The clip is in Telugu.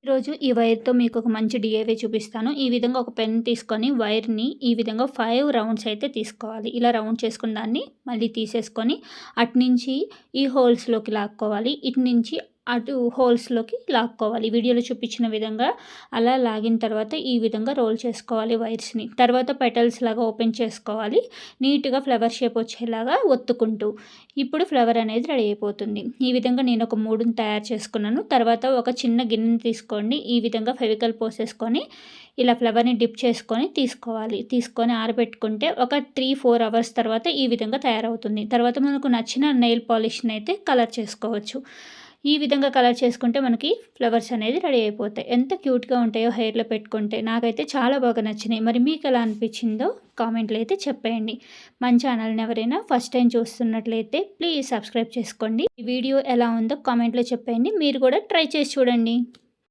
ఈరోజు ఈ వైర్‌తో మీకొక మంచి డీఐవై చూపిస్తాను. ఈ విధంగా ఒక పెన్ తీసుకొని వైర్‌ని ఈ విధంగా 5 రౌండ్స్ అయితే తీసుకోవాలి. ఇలా రౌండ్ చేసుకున్న దాన్ని మళ్ళీ తీసేసుకొని అటునుంచి ఈ హోల్స్‌లోకి లాక్కోవాలి. ఇటు నుంచి అటు హోల్స్‌లోకి లాక్కోవాలి. వీడియోలో చూపించిన విధంగా అలా లాగిన తర్వాత ఈ విధంగా రోల్ చేసుకోవాలి వైర్స్‌ని. తర్వాత పెటల్స్ లాగా ఓపెన్ చేసుకోవాలి. నీట్‌గా ఫ్లవర్ షేప్ వచ్చేలాగా ఒత్తుకుంటూ. ఇప్పుడు ఫ్లవర్ అనేది రెడీ అయిపోతుంది. ఈ విధంగా నేను ఒక 3ని తయారు చేసుకున్నాను. తర్వాత ఒక చిన్న గిన్నెని తీసుకోండి. ఈ విధంగా ఫెవికాల్ పోసేసుకొని ఇలా ఫ్లవర్‌ని డిప్ చేసుకొని తీసుకోవాలి. తీసుకొని ఆరబెట్టుకుంటే ఒక 3, 4 అవర్స్ తర్వాత ఈ విధంగా తయారవుతుంది. తర్వాత మనకు నచ్చిన నెయిల్ పాలిష్‌ని అయితే కలర్ చేసుకోవచ్చు. ఈ విధంగా కలర్ చేసుకుంటే మనకి ఫ్లవర్స్ అనేది రెడీ అయిపోతాయి. ఎంత క్యూట్‌గా ఉంటాయో హెయిర్‌లో పెట్టుకుంటే. నాకైతే చాలా బాగా నచ్చినాయి. మరి మీకు ఎలా అనిపించిందో కామెంట్‌లో అయితే చెప్పేయండి. మన ఛానల్‌ని ఎవరైనా ఫస్ట్ టైం చూస్తున్నట్లయితే ప్లీజ్ సబ్స్క్రైబ్ చేసుకోండి. ఈ వీడియో ఎలా ఉందో కామెంట్‌లో చెప్పేయండి. మీరు కూడా ట్రై చేసి చూడండి.